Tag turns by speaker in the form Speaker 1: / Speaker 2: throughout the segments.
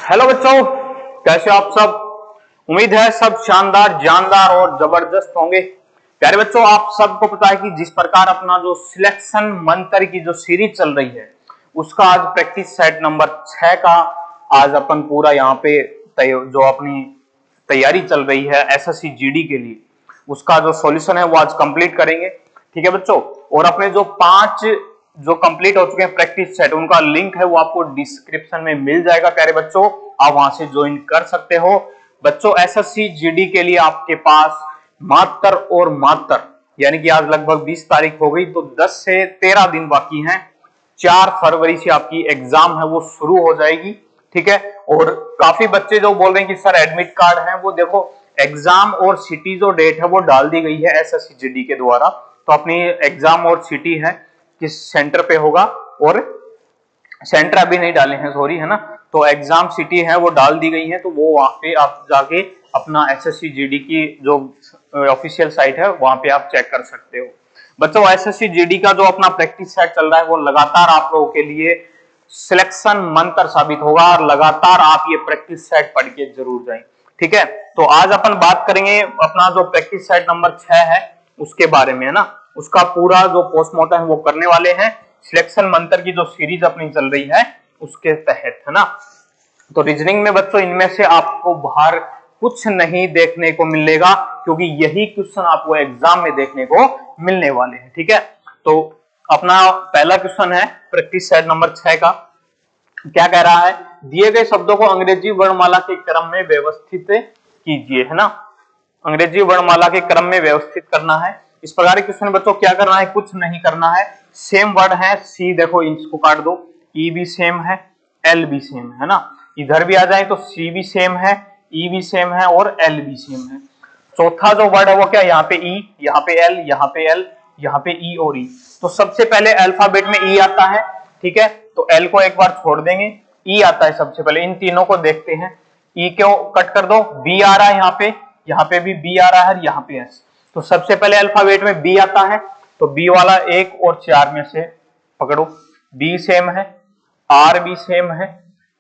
Speaker 1: Hello बच्चों, कैसे हो आप सब। उम्मीद है सब शानदार, जानदार और जबरदस्त होंगे। प्यारे बच्चों, आप सबको पता है कि जिस प्रकार अपना जो सिलेक्शन मंत्र की जो सीरीज चल रही है उसका आज प्रैक्टिस सेट नंबर 6 का आज अपन पूरा यहाँ पे जो अपनी तैयारी चल रही है एसएससी जीडी के लिए उसका जो सॉल्यूशन है वो आज कंप्लीट करेंगे। ठीक है बच्चों, और अपने जो 5 जो कंप्लीट हो चुके हैं प्रैक्टिस सेट उनका लिंक है वो आपको डिस्क्रिप्शन में मिल जाएगा। प्यारे बच्चों, आप वहां से ज्वाइन कर सकते हो। बच्चों, एसएससी जीडी के लिए आपके पास मात्र यानी कि आज लगभग 20 तारीख हो गई तो 10 से 13 दिन बाकी हैं। 4 फरवरी से आपकी एग्जाम है वो शुरू हो जाएगी। ठीक है, और काफी बच्चे जो बोल रहे हैं कि सर एडमिट कार्ड है, वो देखो एग्जाम और सिटी जो डेट है वो डाल दी गई है एसएससी जीडी के द्वारा। तो अपनी एग्जाम और सिटी है किस सेंटर पे होगा, और सेंटर अभी नहीं डाले हैं, सॉरी, है ना। तो एग्जाम सिटी है वो डाल दी गई है, तो वो वहां पे आप जाके अपना एसएससी जीडी की जो ऑफिशियल साइट है वहां पे आप चेक कर सकते हो। बच्चों, एसएससी जीडी का जो अपना प्रैक्टिस सेट चल रहा है वो लगातार आप लोगों के लिए सिलेक्शन मंत्र साबित होगा और लगातार आप ये प्रैक्टिस सेट पढ़ के जरूर जाएं। ठीक है, तो आज अपन बात करेंगे अपना जो प्रैक्टिस सेट नंबर 6 है उसके बारे में, है ना। उसका पूरा जो पोस्टमार्टम है वो करने वाले हैं सिलेक्शन मंत्र की जो सीरीज अपनी चल रही है उसके तहत, है ना। तो रीजनिंग में बच्चों इनमें से आपको बाहर कुछ नहीं देखने को मिलेगा, क्योंकि यही क्वेश्चन आपको एग्जाम में देखने को मिलने वाले हैं। ठीक है, तो अपना पहला क्वेश्चन है प्रैक्टिस सेट नंबर 6 का। क्या कह रहा है, दिए गए शब्दों को अंग्रेजी वर्णमाला के क्रम में व्यवस्थित कीजिए, है ना। अंग्रेजी वर्णमाला के क्रम में व्यवस्थित करना है। इस प्रकार के क्वेश्चन बच्चों क्या करना है, कुछ नहीं करना है। सेम वर्ड है, सी देखो इसको काट दो, ई भी सेम है, एल भी सेम है ना। इधर भी आ जाए तो सी भी सेम है, ई भी सेम है और एल भी सेम है। चौथा जो वर्ड है वो क्या, यहाँ पे ई, यहाँ पे एल, यहाँ पे एल, यहाँ पे ई और ई। तो सबसे पहले अल्फाबेट में ई आता है। ठीक है, तो एल को एक बार छोड़ देंगे, ई आता है सबसे पहले। इन तीनों को देखते हैं, ई को कट कर दो, बी आ रहा है यहाँ पे भी बी आ रहा है, यहाँ पे एस। तो सबसे पहले अल्फाबेट में बी आता है, तो बी वाला 1 और 4 में से पकड़ो। बी सेम है, आर भी सेम है,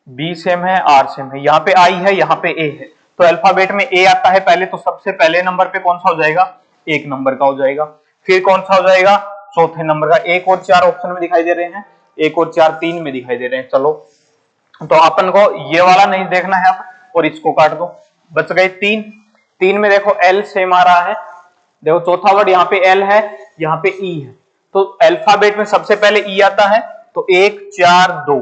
Speaker 1: बी सेम है, आर सेम है। यहाँ पे आई है, यहाँ पे ए है, तो अल्फाबेट में ए आता है पहले, तो सबसे पहले नंबर पे कौन सा हो जाएगा, 1 नंबर का हो जाएगा। फिर कौन सा हो जाएगा, चौथे नंबर का। 1 और 4 ऑप्शन में दिखाई दे रहे हैं, 1 और 4 3 में दिखाई दे रहे हैं। चलो, तो अपन को ये वाला नहीं देखना है अब, और इसको काट दो, बच गए 3 में देखो एल सेम आ रहा है। देखो चौथा वर्ड यहाँ पे एल है, यहाँ पे ई है, तो अल्फाबेट में सबसे पहले ई आता है, तो 1 4 2,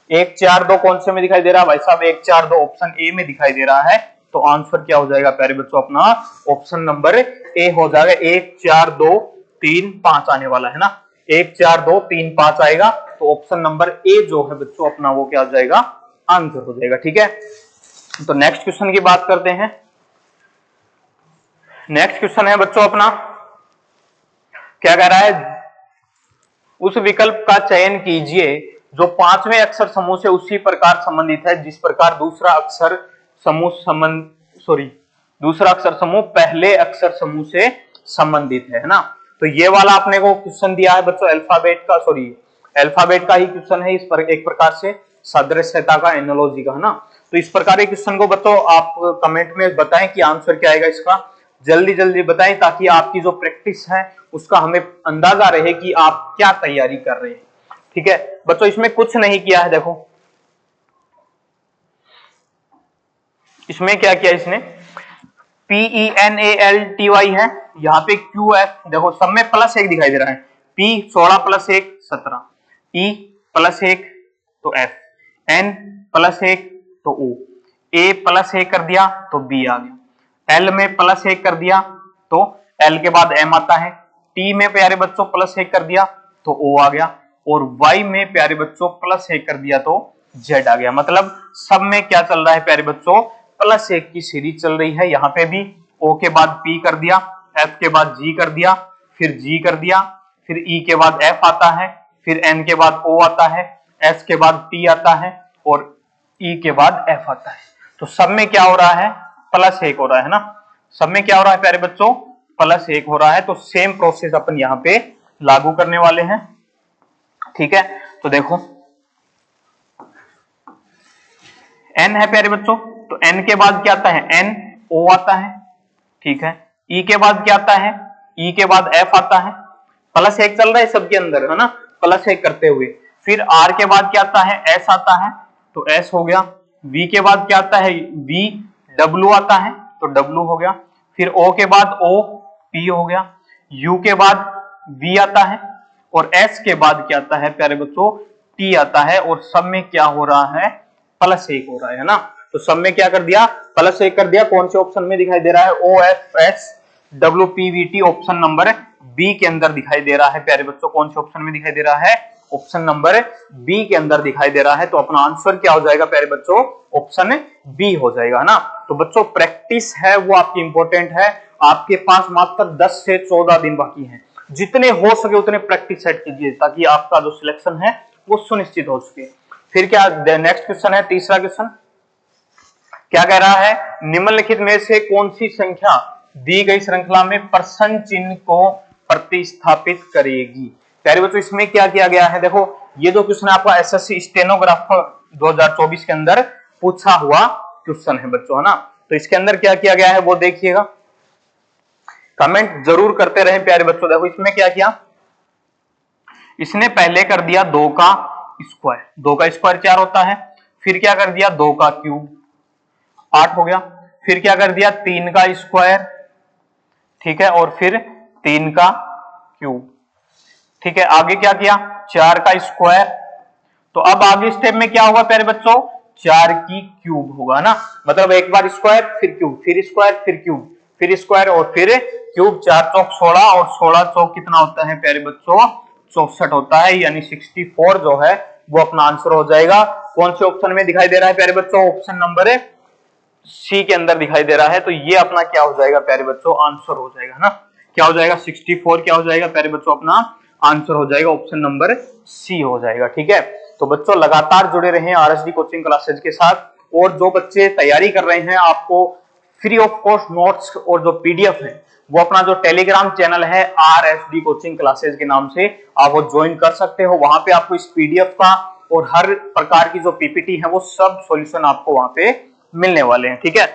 Speaker 1: 1 4 2 कौन से में दिखाई दे रहा है भाई साहब, 1 4 2 ऑप्शन ए में दिखाई दे रहा है। तो आंसर क्या हो जाएगा प्यारे बच्चों, अपना ऑप्शन नंबर ए हो जाएगा। 1 4 2 3 5 आने वाला है ना, 1 4 2 3 5 आएगा, तो ऑप्शन नंबर ए जो है बच्चों अपना वो क्या हो जाएगा, आंसर हो जाएगा। ठीक है, तो नेक्स्ट क्वेश्चन की बात करते हैं। नेक्स्ट क्वेश्चन है बच्चों अपना, क्या कह रहा है, उस विकल्प का चयन कीजिए जो 5वें अक्षर समूह से उसी प्रकार संबंधित है जिस प्रकार दूसरा अक्षर समूह पहले अक्षर समूह से संबंधित है ना। तो ये वाला अपने को क्वेश्चन दिया है बच्चों अल्फाबेट का ही क्वेश्चन है। इस पर एक प्रकार से सादृश्यता का, एनालॉजी का, है ना। तो इस प्रकार के क्वेश्चन को बच्चों आप कमेंट में बताएं कि आंसर क्या आएगा इसका, जल्दी जल्दी बताएं, ताकि आपकी जो प्रैक्टिस है उसका हमें अंदाजा रहे कि आप क्या तैयारी कर रहे हैं। ठीक है बच्चों, इसमें कुछ नहीं किया है। देखो इसमें क्या किया, इसने PENALTY है, यहाँ पे QF, देखो सब में +1 दिखाई दे रहा है। P 16 + 1 17, E +1 तो F, N +1 तो O, A +1 कर दिया तो B आ गया, L में +1 कर दिया तो L के बाद M आता है, T में प्यारे बच्चों +1 कर दिया तो O आ गया, और Y में प्यारे बच्चों +1 कर दिया तो Z आ गया। मतलब सब में क्या चल रहा है प्यारे बच्चों, +1 की सीरीज चल रही है। यहाँ पे भी O के बाद P कर दिया, F के बाद G कर दिया, फिर G कर दिया, फिर E के बाद F आता है, फिर N के बाद O आता है, S के बाद T आता है और E के बाद F आता है। तो सब में क्या हो रहा है, +1 हो रहा है ना। सब में क्या हो रहा है प्यारे बच्चों, +1 हो रहा है। तो सेम प्रोसेस अपन यहाँ पे लागू करने वाले हैं। ठीक है, तो देखो एन है प्यारे बच्चों, तो एन के बाद क्या आता है, एन ओ आता है, ठीक है। ई के बाद क्या आता है, ई के बाद एफ आता है, प्लस एक चल रहा है सबके अंदर, है ना, प्लस एक करते हुए। फिर आर के बाद क्या आता है, एस आता है, तो एस हो गया। वी के बाद क्या आता है, वी। डब्ल्यू आता है, तो डब्ल्यू हो गया। फिर ओ के बाद ओ, पी हो गया। यू के बाद वी आता है, और एस के बाद क्या आता है प्यारे बच्चों, टी आता है। और सब में क्या हो रहा है, प्लस एक हो रहा है ना। तो सब में क्या कर दिया, प्लस एक कर दिया। कौन से ऑप्शन में दिखाई दे रहा है, O F S W P V T, option number B के अंदर दिखाई दे रहा है प्यारे बच्चों। कौन से ऑप्शन में दिखाई दे रहा है, ऑप्शन नंबर बी के अंदर दिखाई दे रहा है। तो अपना आंसर क्या हो जाएगा प्यारे बच्चों, ऑप्शन बी हो जाएगा ना। तो बच्चों प्रैक्टिस है वो आपकी इंपॉर्टेंट है। आपके पास मात्र 10 से 14 दिन बाकी हैं, जितने हो सके उतने प्रैक्टिस सेट कीजिए ताकि आपका जो सिलेक्शन है वो सुनिश्चित हो सके। फिर क्या नेक्स्ट क्वेश्चन है, तीसरा क्वेश्चन क्या कह रहा है, निम्नलिखित में से कौन सी संख्या दी गई श्रृंखला में प्रश्न चिन्ह को प्रतिस्थापित करेगी। प्यारे बच्चों इसमें क्या किया गया है, देखो ये जो क्वेश्चन आपका एसएससी स्टेनोग्राफर 2024 के अंदर पूछा हुआ क्वेश्चन है बच्चों, है ना। तो इसके अंदर क्या किया गया है वो देखिएगा, कमेंट जरूर करते रहे प्यारे बच्चों। देखो इसमें क्या किया, इसने पहले कर दिया 2 का स्क्वायर, 2 का स्क्वायर 4 होता है। फिर क्या कर दिया 2 का क्यूब 8 हो गया। फिर क्या कर दिया 3 का स्क्वायर, ठीक है, और फिर 3 का क्यूब, ठीक है। आगे क्या किया 4 का स्क्वायर। तो अब आगे स्टेप में क्या होगा प्यारे बच्चों, 4 की क्यूब होगा ना, मतलब एक बार स्क्वायर फिर क्यूब फिर स्क्वायर फिर क्यूब फिर स्क्वायर और फिर क्यूब। 4 चौक 16 और 16 चौक कितना होता है प्यारे बच्चों, 64 होता है, यानी 64 जो है वो अपना आंसर हो जाएगा। कौन से ऑप्शन में दिखाई दे रहा है प्यारे बच्चों, ऑप्शन नंबर सी के अंदर दिखाई दे रहा है। तो ये अपना क्या हो जाएगा प्यारे बच्चों, आंसर हो जाएगा ना। क्या हो जाएगा 64 क्या हो जाएगा प्यारे बच्चों, अपना आंसर हो जाएगा ऑप्शन नंबर सी हो जाएगा, ठीक है। तो बच्चों लगातार जुड़े रहे आरएसडी कोचिंग क्लासेज के साथ, और जो बच्चे तैयारी कर रहे हैं आपको फ्री ऑफ कॉस्ट नोट्स और जो पीडीएफ है वो अपना जो टेलीग्राम चैनल है आरएसडी कोचिंग क्लासेज के नाम से आप वो ज्वाइन कर सकते हो। वहां पे आपको इस पीडीएफ का और हर प्रकार की जो पीपीटी है वो सब सॉल्यूशन आपको वहां पे मिलने वाले हैं, ठीक है।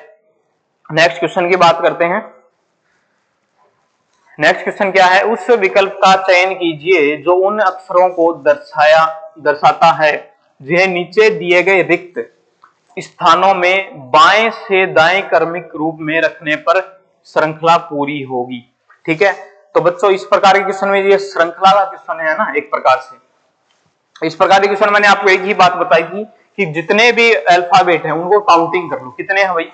Speaker 1: नेक्स्ट क्वेश्चन की बात करते हैं। नेक्स्ट क्वेश्चन क्या है, उस विकल्प का चयन कीजिए जो उन अक्षरों को दर्शाता है जिन्हें नीचे दिए गए रिक्त स्थानों में बाएं से दाएं क्रमिक रूप में रखने पर श्रृंखला पूरी होगी, ठीक है। तो बच्चों इस प्रकार के क्वेश्चन में ये श्रृंखला का क्वेश्चन है ना, एक प्रकार से इस प्रकार के क्वेश्चन मैंने आपको एक ही बात बताई थी कि जितने भी अल्फाबेट हैं उनको काउंटिंग कर लो, कितने हैं भाई,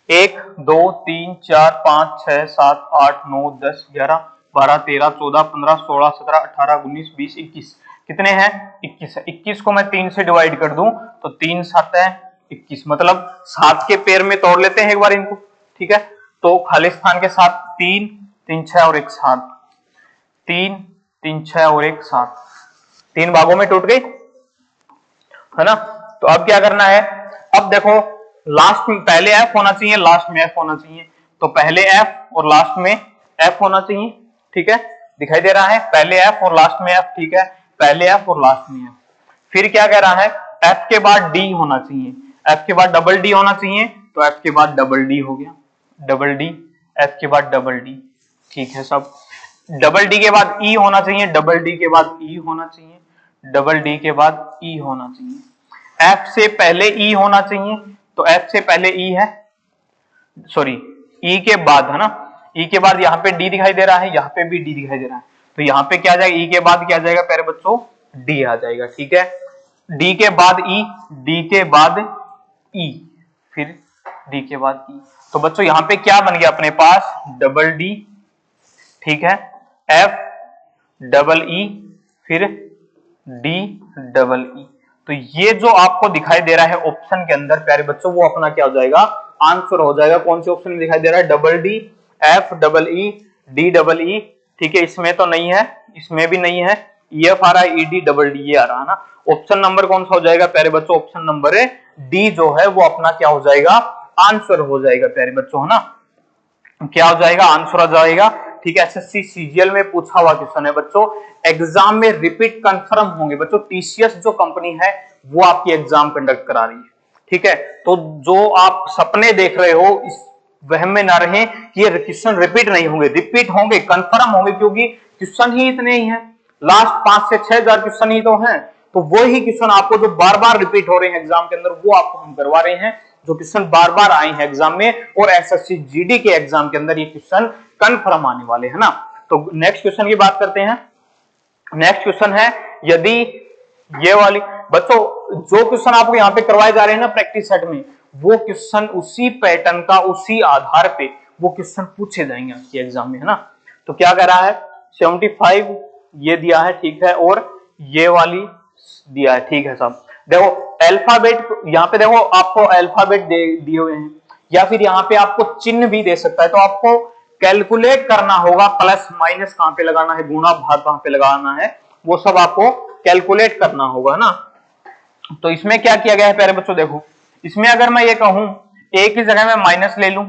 Speaker 1: 1 2 3 4 5 6 7 8 9 10 11 12 13 14 15 16 17 18 19 20 21 कितने हैं, 21 है। 21 को मैं 3 से डिवाइड कर दूं तो 3 7 है 21, मतलब 7 के पेयर में तोड़ लेते हैं एक बार इनको, ठीक है। तो खाली स्थान के साथ 3 3 6 और 1 7, 3 3 6 और 1 7, 3 भागों में टूट गई, है ना। तो अब क्या करना है, अब देखो लास्ट में पहले एफ होना चाहिए, लास्ट में एफ होना चाहिए। तो पहले एफ और लास्ट में एफ होना चाहिए, ठीक है, दिखाई दे रहा है, पहले एफ और लास्ट में एफ, ठीक है, पहले एफ और लास्ट में एफ। फिर क्या कह रहा है, एफ के बाद डी होना चाहिए, एफ के बाद डबल डी होना चाहिए, तो एफ के बाद डबल डी हो गया, डबल डी, एफ के बाद डबल डी, ठीक है सब। डबल डी के बाद ई होना चाहिए, डबल डी के बाद ई होना चाहिए, डबल डी के बाद ई होना चाहिए। एफ से पहले ई होना चाहिए, तो एफ से पहले ई है, सॉरी ई के बाद, है ना, ई के बाद यहाँ पे डी दिखाई दे रहा है, यहाँ पे भी डी दिखाई दे रहा है, तो यहाँ पे क्या जाएगा, ई के बाद क्या जाएगा प्यारे बच्चों, डी आ जाएगा, ठीक है। डी के बाद ई, डी के बाद ई, फिर डी के बाद ई। तो बच्चों यहाँ पे क्या बन गया अपने पास, डबल डी, ठीक है, एफ डबल ई, फिर डी डबल ई। तो ये जो आपको दिखाई दे रहा है ऑप्शन के अंदर प्यारे बच्चों वो अपना क्या हो जाएगा, आंसर हो जाएगा। कौन से ऑप्शन में दिखाई दे रहा है, double D, F double E, D double E, ठीक है। इसमें तो नहीं है, इसमें भी नहीं है, ई एफ आ रहा है, ई डी डबल डी ये आ रहा है ना। ऑप्शन नंबर कौन सा हो जाएगा प्यारे बच्चों, ऑप्शन नंबर डी जो है वो अपना क्या हो जाएगा, आंसर हो जाएगा प्यारे बच्चों, है ना, क्या हो जाएगा, आंसर हो जाएगा, ठीक है। एसएससी सीजीएल में पूछा हुआ क्वेश्चन है बच्चों, एग्जाम में रिपीट कंफर्म होंगे बच्चों। टीसीएस जो कंपनी है वो आपकी एग्जाम कंडक्ट करा रही है, ठीक है, तो जो आप सपने देख रहे हो इस वहम में ना रहे कि ये क्वेश्चन रिपीट नहीं होंगे, रिपीट होंगे, कंफर्म होंगे, क्योंकि क्वेश्चन ही इतने ही हैं, लास्ट 5 से 6 हजार क्वेश्चन ही तो हैं। तो वो ही क्वेश्चन आपको जो बार बार रिपीट हो रहे हैं एग्जाम के अंदर, वो आपको हम करवा रहे हैं, जो क्वेश्चन बार बार आए हैं एग्जाम में, और एसएससी जीडी के एग्जाम के अंदर ये क्वेश्चन कंफर्म आने वाले है ना। तो नेक्स्ट क्वेश्चन की बात करते हैं। नेक्स्ट क्वेश्चन है, यदि ये वाली बच्चों जो क्वेश्चन आपको यहाँ पे करवाए जा रहे हैं ना प्रैक्टिस सेट में, वो क्वेश्चन उसी पैटर्न का, उसी आधार पे वो क्वेश्चन पूछे जाएंगे आपके एग्जाम में, है ना। तो क्या कह रहा है, 75 ये दिया है, ठीक है, और ये वाली दिया है, ठीक है साहब। देखो अल्फाबेट, यहाँ पे देखो आपको अल्फाबेट दिए हुए हैं, या फिर यहाँ पे आपको चिन्ह भी दे सकता है, तो आपको कैलकुलेट करना होगा, प्लस माइनस कहां पे लगाना है, गुणा भाग कहां पे लगाना है, वो सब आपको कैलकुलेट करना होगा, है ना। तो इसमें क्या किया गया है प्यारे बच्चों, देखो इसमें अगर मैं ये कहूं ए की जगह मैं माइनस ले लूं,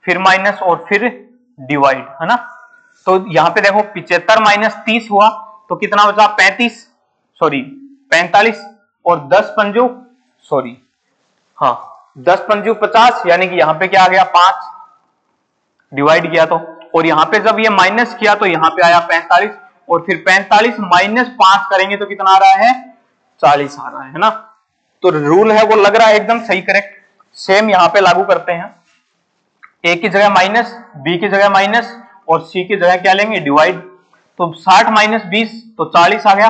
Speaker 1: फिर माइनस और फिर डिवाइड, है ना। तो यहां पे देखो 75 माइनस 30 हुआ तो कितना बचा, 45 और 10 पंजू सॉरी हाँ 10 पंजू 50, यानी कि यहां पे क्या आ गया 5, डिवाइड किया तो, और यहां पे जब ये माइनस किया तो यहां पे आया 45, और फिर 45 माइनस 5 करेंगे तो कितना आ रहा है, 40 आ रहा है ना। तो रूल है वो लग रहा है एकदम सही, करेक्ट। सेम यहां पे लागू करते हैं, ए की जगह माइनस, बी की जगह माइनस, और सी की जगह क्या लेंगे, डिवाइड। तो 60 माइनस 20 तो 40 आ गया,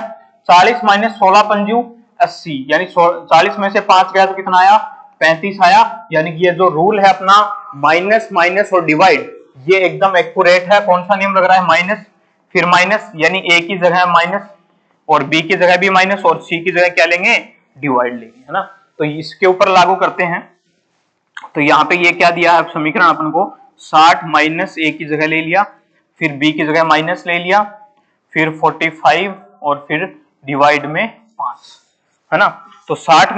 Speaker 1: 40 माइनस 16 पंजू 80, यानी 40 में से 5 गया तो कितना आया, 35 आया। यानी कि ये जो रूल है अपना माइनस माइनस और डिवाइड, ये एकदम एक्यूरेट है। कौन सा नियम लग रहा है, माइनस फिर माइनस, यानी ए की जगह माइनस और बी की जगह भी माइनस और सी की जगह क्या लेंगे, डिवाइड लेंगे, है ना। तो इसके ऊपर लागू करते हैं। तो यहाँ पे ये क्या दिया है समीकरण अपन को, 60 माइनस ए की जगह ले लिया, फिर बी की जगह माइनस ले लिया, फिर 45 और फिर डिवाइड में 5, है ना। तो 60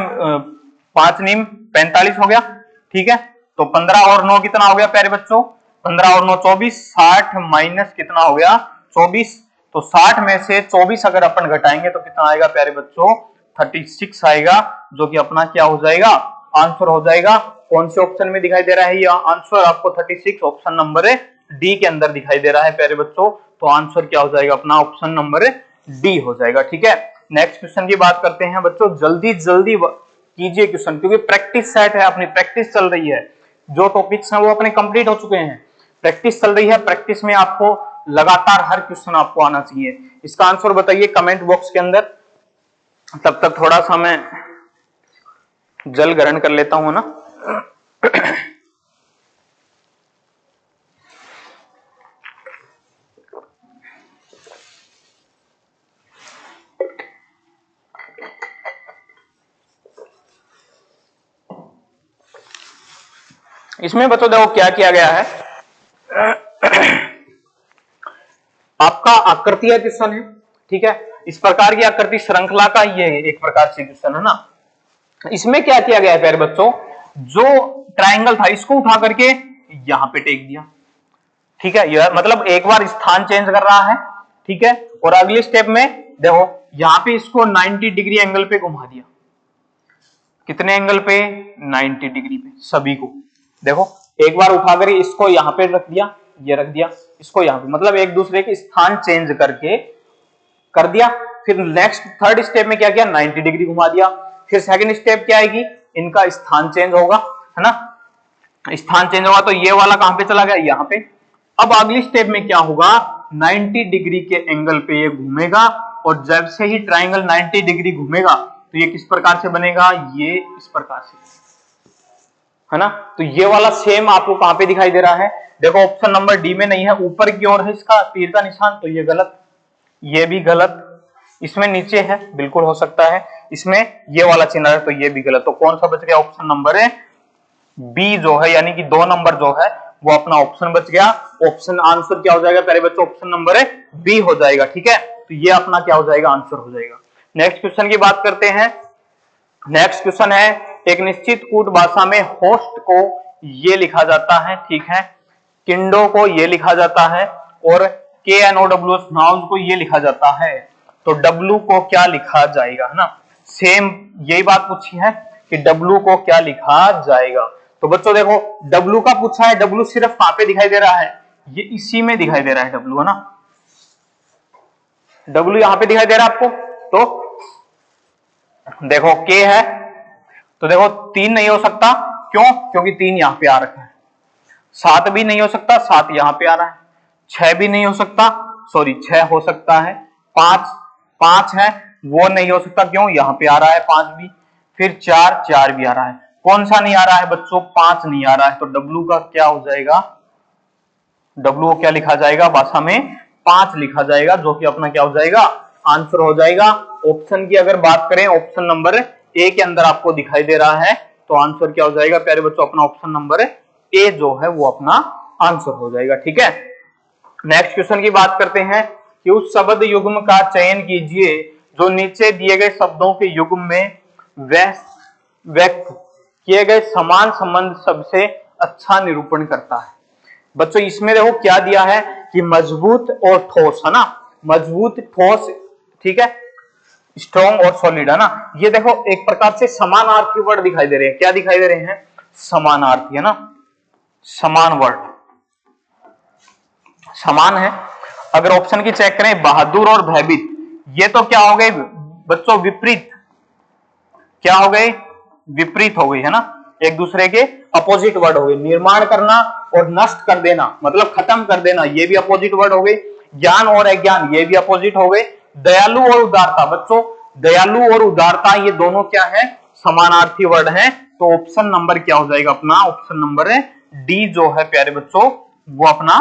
Speaker 1: 5 नीम 45 हो गया, ठीक है। तो 15 और 9 कितना हो गया प्यारे बच्चों, 15 और 9 24, 60 माइनस कितना हो गया 24। तो 60 में से 24 अगर अपन घटाएंगे तो कितना आएगा प्यारे बच्चों, 36 आएगा, जो कि अपना क्या हो जाएगा, आंसर हो जाएगा। कौन से ऑप्शन में दिखाई दे रहा है ये आंसर आपको, 36 ऑप्शन नंबर डी के अंदर दिखाई दे रहा है प्यारे बच्चों। तो आंसर क्या हो जाएगा अपना, ऑप्शन नंबर डी हो जाएगा, ठीक है। नेक्स्ट क्वेश्चन की बात करते हैं बच्चों, जल्दी जल्दी कीजिए क्वेश्चन, क्योंकि प्रैक्टिस सेट है, अपनी प्रैक्टिस चल रही है, जो टॉपिक्स हैं वो अपने कंप्लीट हो चुके हैं, प्रैक्टिस चल रही है। प्रैक्टिस में आपको लगातार हर क्वेश्चन आपको आना चाहिए। इसका आंसर बताइए कमेंट बॉक्स के अंदर। तब तक थोड़ा सा मैं जल ग्रहण कर लेता हूं ना। इसमें बच्चों देखो क्या किया गया है, आपका आकृतियां क्वेश्चन है, ठीक है। इस प्रकार की आकृति श्रृंखला का ये एक प्रकार से क्वेश्चन है ना। इसमें क्या किया गया है प्यारे बच्चों, जो ट्रायंगल था इसको उठा करके यहां पे टेक दिया, ठीक है। यह मतलब एक बार स्थान चेंज कर रहा है, ठीक है, और अगले स्टेप में देखो यहां पे इसको 90 डिग्री एंगल पे घुमा दिया। कितने एंगल पे, 90 डिग्री पे सभी को। देखो एक बार उठाकर इसको यहां पे रख दिया, ये रख दिया, इसको यहां पे, मतलब एक दूसरे के स्थान चेंज करके कर दिया। फिर नेक्स्ट थर्ड स्टेप में क्या किया, 90 डिग्री घुमा दिया। फिर सेकंड स्टेप क्या आएगी, इनका स्थान चेंज होगा, है ना। स्थान चेंज होगा तो ये वाला कहां पे चला गया, यहां पे। अब अगली स्टेप में क्या होगा, 90 डिग्री के एंगल पे ये घूमेगा, और जब से ही ट्राइंगल 90 डिग्री घूमेगा तो ये किस प्रकार से बनेगा, ये इस प्रकार से, है ना। तो ये वाला सेम आपको कहां पे दिखाई दे रहा है, देखो ऑप्शन नंबर डी में नहीं है, ऊपर की ओर है इसका तीर का निशान, तो ये गलत, ये भी गलत। इसमें नीचे है, बिल्कुल हो सकता है, इसमें ये वाला चिन्ह है तो ये भी गलत। तो कौन सा बच गया, ऑप्शन नंबर है बी जो है, यानी कि 2 नंबर जो है वो अपना ऑप्शन बच गया। ऑप्शन आंसर क्या हो जाएगा प्यारे बच्चों, ऑप्शन नंबर है बी हो जाएगा, ठीक है। तो ये अपना क्या हो जाएगा, आंसर हो जाएगा। नेक्स्ट क्वेश्चन की बात करते हैं। नेक्स्ट क्वेश्चन है, एक निश्चित कूट भाषा में होस्ट को ये लिखा जाता है, ठीक है, किंडो को ये लिखा जाता है, और KNOWS नाउन्स को ये लिखा जाता है। तो W को क्या लिखा जाएगा, है ना। सेम यही बात पूछी है कि W को क्या लिखा जाएगा। तो बच्चों देखो W का पूछा है, W सिर्फ कहां पे दिखाई दे रहा है, ये इसी में दिखाई दे रहा है W, है ना, W यहां पे दिखाई दे रहा है आपको। तो देखो K है, तो देखो 3 नहीं हो सकता, क्यों, क्योंकि 3 यहां पे आ रखा है। 7 भी नहीं हो सकता, 7 यहां पे आ रहा है। 6 भी नहीं हो सकता, सॉरी 6 हो सकता है। 5 है, वो नहीं हो सकता, क्यों, यहां पे आ रहा है 5 भी। फिर 4 भी आ रहा है। कौन सा नहीं आ रहा है बच्चों, 5 नहीं आ रहा है। तो W का क्या हो जाएगा, W को क्या लिखा जाएगा, भाषा में 5 लिखा जाएगा, जो कि अपना क्या हो जाएगा, आंसर हो जाएगा। ऑप्शन की अगर बात करें, ऑप्शन नंबर ए के अंदर आपको दिखाई दे रहा है, तो आंसर क्या हो जाएगा प्यारे बच्चों, अपना ऑप्शन नंबर ए जो है वो अपना आंसर हो जाएगा। ठीक है, नेक्स्ट क्वेश्चन की बात करते हैं कि उस शब्द युग्म का चयन कीजिए जो नीचे दिए गए शब्दों के युग्म में व्यक्त किए गए समान संबंध सबसे अच्छा निरूपण करता है। बच्चों इसमें देखो क्या दिया है कि मजबूत और ठोस, है ना, मजबूत ठोस, ठीक है, स्ट्रॉन्ग और सॉलिड, है ना। ये देखो एक प्रकार से समानार्थी वर्ड दिखाई दे रहे हैं। क्या दिखाई दे रहे हैं, समानार्थी, है ना, समान वर्ड, समान है। अगर ऑप्शन की चेक करें, बहादुर और भयभीत, ये तो क्या हो गए बच्चों, विपरीत, क्या हो गए, विपरीत हो गई, है ना, एक दूसरे के अपोजिट वर्ड हो गए। निर्माण करना और नष्ट कर देना, मतलब खत्म कर देना, ये भी अपोजिट वर्ड हो गए। ज्ञान और अज्ञान, ये भी अपोजिट हो गए। दयालु और उदारता, बच्चों दयालु और उदारता ये दोनों क्या है, समानार्थी वर्ड हैं। तो ऑप्शन नंबर क्या हो जाएगा अपना, ऑप्शन नंबर डी जो है प्यारे बच्चों वो अपना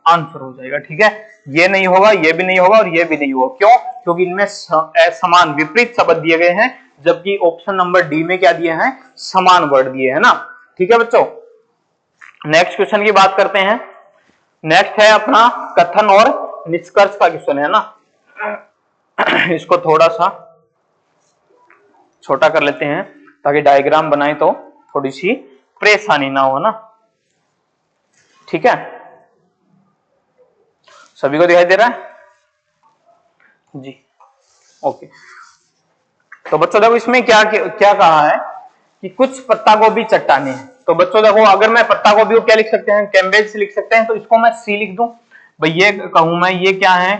Speaker 1: आंसर हो जाएगा। ठीक है, ये नहीं होगा, ये भी नहीं होगा और ये भी नहीं होगा, क्यों, क्योंकि इनमें समान विपरीत शब्द दिए गए हैं, जबकि ऑप्शन नंबर डी में क्या दिए हैं, समान वर्ड दिए हैं ना। ठीक है बच्चों, नेक्स्ट क्वेश्चन की बात करते हैं। नेक्स्ट है अपना कथन और निष्कर्ष का क्वेश्चन, है ना। इसको थोड़ा सा छोटा कर लेते हैं ताकि डायग्राम बनाए तो थोड़ी सी परेशानी ना हो ना। ठीक है, सभी को दिखाई दे रहा है जी, ओके। तो बच्चों देखो इसमें क्या क्या कहा है कि कुछ पत्ता गोभी चट्टाने हैं। तो बच्चों देखो अगर मैं पत्ता गोभी को क्या लिख सकते हैं, कैम्बेज लिख सकते हैं, तो इसको मैं सी लिख दूं भाई, ये कहूं मैं, ये क्या है,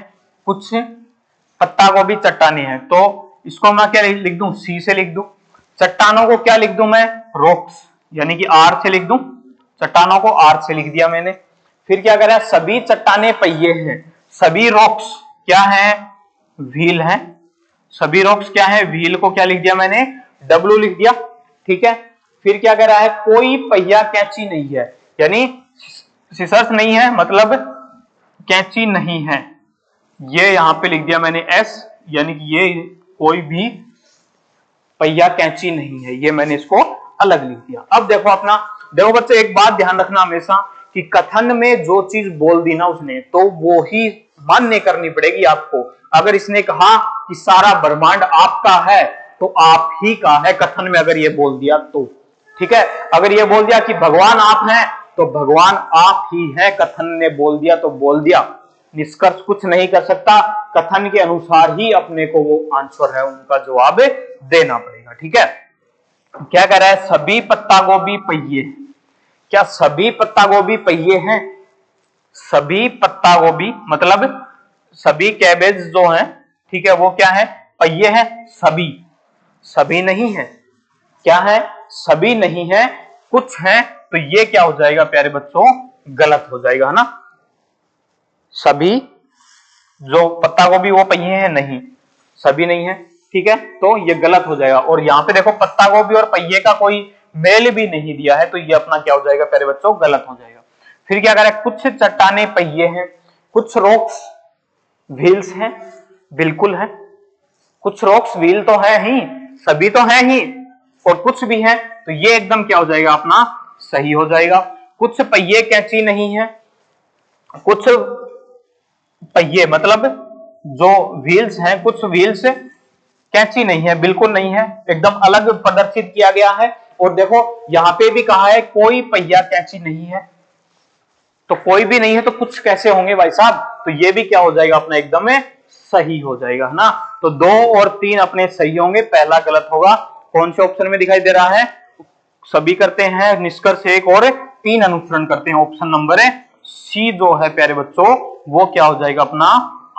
Speaker 1: कुछ पत्ता गोभी चट्टाने हैं, तो इसको मैं क्या लिख दूं, सी से लिख दूं। चट्टानों को क्या लिख दूं मैं, रॉक्स, यानी कि आर से लिख दूं, चट्टानों को आर से लिख दिया मैंने। फिर क्या करें, सभी चट्टाने पहिए हैं, सभी रॉक्स क्या है, व्हील है, सभी रॉक्स क्या है, व्हील को क्या लिख दिया मैंने, डब्ल्यू लिख दिया। ठीक है, फिर क्या कह रहा है, कोई पहिया कैंची नहीं है, यानी सिसर्स नहीं है, मतलब कैंची नहीं है, ये यहां पे लिख दिया मैंने एस, यानी कि ये कोई भी पहिया कैंची नहीं है, ये मैंने इसको अलग लिख दिया। अब देखो अपना, देखो बच्चे एक बात ध्यान रखना हमेशा कि कथन में जो चीज बोल दी ना उसने, तो वो ही मान्य करनी पड़ेगी आपको। अगर इसने कहा कि सारा ब्रह्मांड आपका है, तो आप ही का है, कथन में अगर ये बोल दिया तो। ठीक है, अगर ये बोल दिया कि भगवान आप हैं, तो भगवान आप ही है, कथन ने बोल दिया तो बोल दिया, निष्कर्ष कुछ नहीं कर सकता, कथन के अनुसार ही अपने को वो आंसर है उनका जवाब देना पड़ेगा। ठीक है, क्या कह रहा है, सभी पत्ता गोभी पहिए, क्या सभी पत्ता गोभी पहिए हैं, सभी पत्ता गोभी मतलब सभी कैबेज जो हैं, ठीक है, वो क्या है, पहिए हैं, सभी, सभी नहीं है, क्या है, सभी नहीं है, कुछ है, तो ये क्या हो जाएगा प्यारे बच्चों, गलत हो जाएगा, है ना। सभी जो पत्ता गोभी वो पहिए हैं, नहीं, सभी नहीं है, ठीक है, तो ये गलत हो जाएगा। और यहाँ पे देखो पत्ता गोभी और पहिए का कोई मेल भी नहीं दिया है, तो ये अपना क्या हो जाएगा प्यारे बच्चों, गलत हो जाएगा। फिर क्या करें, कुछ चट्टाने पहिए हैं, कुछ रॉक्स व्हील्स हैं, बिल्कुल है, कुछ रॉक्स व्हील तो है ही, सभी तो है ही, और कुछ भी है, तो ये एकदम क्या हो जाएगा अपना सही हो जाएगा। कुछ पहिए कैंची नहीं है, कुछ पहिए मतलब जो व्हील्स हैं, कुछ व्हील्स कैंची नहीं है, बिल्कुल नहीं है, एकदम अलग प्रदर्शित किया गया है। और देखो यहां पे भी कहा है कोई पहिया कैंची नहीं है, तो कोई भी नहीं है तो कुछ कैसे होंगे भाई साहब, तो ये भी क्या हो जाएगा अपना एकदम सही हो जाएगा, है ना। तो 2 और 3 अपने सही होंगे, पहला गलत होगा, कौन से ऑप्शन में दिखाई दे रहा है? सभी करते हैं निष्कर्ष एक और 3 अनुसरण करते हैं। ऑप्शन नंबर सी जो है प्यारे बच्चों वो क्या हो जाएगा? अपना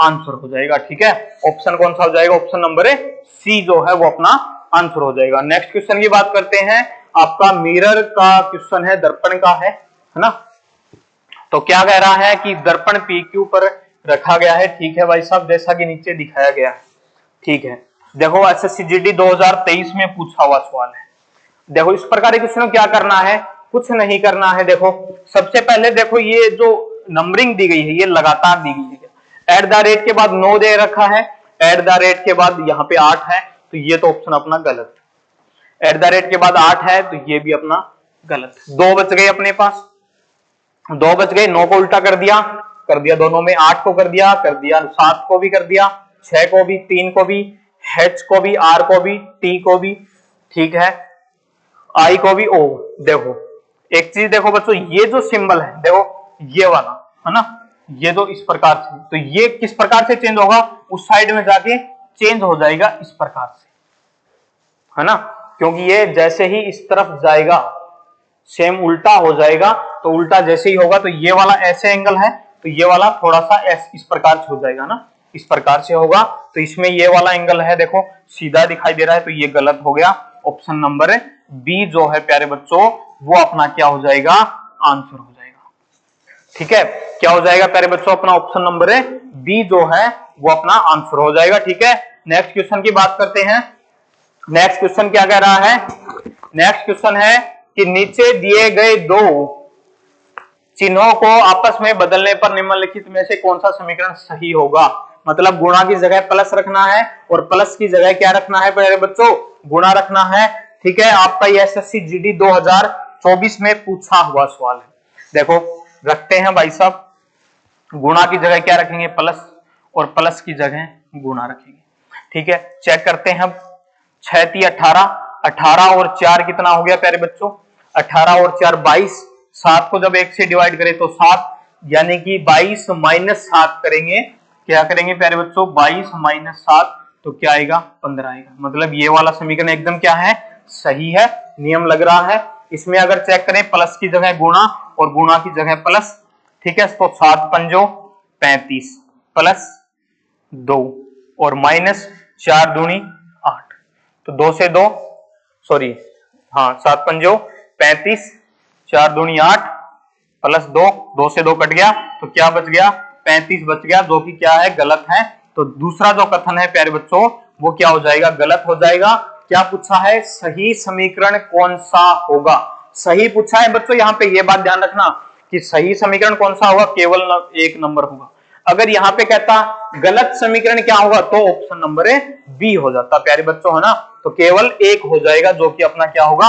Speaker 1: आंसर हो जाएगा। ठीक है, ऑप्शन कौन सा हो जाएगा? ऑप्शन नंबर सी जो है वो अपना आंसर हो जाएगा। नेक्स्ट क्वेश्चन की बात करते हैं। आपका मिरर का क्वेश्चन है, दर्पण का है ना। तो क्या कह रहा है कि दर्पण PQ पर रखा गया है। ठीक है भाई साहब, जैसा कि नीचे दिखाया गया है। ठीक है, देखो SSC GD 2023 में पूछा हुआ सवाल है। देखो इस प्रकार के क्वेश्चन क्या करना है? कुछ नहीं करना है। देखो सबसे पहले देखो ये जो नंबरिंग दी गई है ये लगातार दी गई है। एट द रेट के बाद 9 दे रखा है, एट द रेट के बाद यहाँ पे 8 है, तो ये तो ऑप्शन अपना गलत है। एट द रेट के बाद 8 है तो ये भी अपना गलत है। 2 बच गए अपने पास, 2 बच गए। 9 को उल्टा कर दिया दोनों में, 8 को कर दिया 7 को भी कर दिया, 6 को भी, 3 को भी, H को भी, R को भी, T को भी, ठीक है, I को भी, O। देखो एक चीज देखो बच्चों, ये जो सिंबल है देखो ये वाला है ना, ये जो इस प्रकार से, तो ये किस प्रकार से चेंज होगा? उस साइड में जाके चेंज हो जाएगा इस प्रकार से, है ना, क्योंकि ये जैसे ही इस तरफ जाएगा सेम उल्टा हो जाएगा। तो उल्टा जैसे ही होगा तो ये वाला ऐसे एंगल है तो ये वाला थोड़ा सा इस प्रकार से हो जाएगा ना, इस प्रकार से होगा। तो इसमें ये वाला एंगल है देखो सीधा दिखाई दे रहा है, तो ये गलत हो गया। ऑप्शन नंबर बी जो है प्यारे बच्चों वो अपना क्या हो जाएगा? आंसर हो जाएगा। ठीक है, क्या हो जाएगा प्यारे बच्चों? अपना ऑप्शन नंबर बी जो है वो अपना आंसर हो जाएगा। ठीक है, नेक्स्ट क्वेश्चन की बात करते हैं। नेक्स्ट क्वेश्चन क्या कह रहा है? नेक्स्ट क्वेश्चन है कि नीचे दिए गए 2 चिन्हों को आपस में बदलने पर निम्नलिखित में से कौन सा समीकरण सही होगा? मतलब गुणा की जगह प्लस रखना है और प्लस की जगह क्या रखना है प्यारे बच्चों? गुणा रखना है। ठीक है, आपका ये SSC GD 2024 में पूछा हुआ सवाल है। देखो रखते हैं भाई साहब, गुणा की जगह क्या रखेंगे? प्लस, और प्लस की जगह गुणा रखेंगे। ठीक है, चेक करते हैं। 6 3 18, 18 और 4 कितना हो गया प्यारे बच्चों? 18 और 4 22। 7 को जब 1 से डिवाइड करें तो 7, यानी कि 22 माइनस 7 करेंगे। क्या करेंगे प्यारे बच्चों? 22 माइनस 7, तो क्या आएगा? 15 आएगा। मतलब ये वाला समीकरण एकदम क्या है? सही है, नियम लग रहा है। इसमें अगर चेक करें प्लस की जगह गुणा और गुणा की जगह प्लस। ठीक है, तो 7 पंजो 35 प्लस 2 और माइनस 4 दूनी 8, तो 2 से 2 सॉरी हाँ 7 पंजो 35, 4 दूनी 8 प्लस 2, 2 से 2 कट गया तो क्या बच गया? 35 बच गया, जो कि क्या है? गलत है। तो दूसरा जो कथन है प्यारे बच्चों वो क्या हो जाएगा? गलत हो जाएगा। क्या पूछा है? सही समीकरण कौन सा होगा? सही पूछा है बच्चों। यहाँ पे ये बात ध्यान रखना कि सही समीकरण कौन सा होगा? केवल एक नंबर होगा। अगर यहाँ पे कहता गलत समीकरण क्या होगा तो ऑप्शन नंबर बी हो जाता प्यारे बच्चों, है ना। तो केवल एक हो जाएगा जो कि अपना क्या होगा?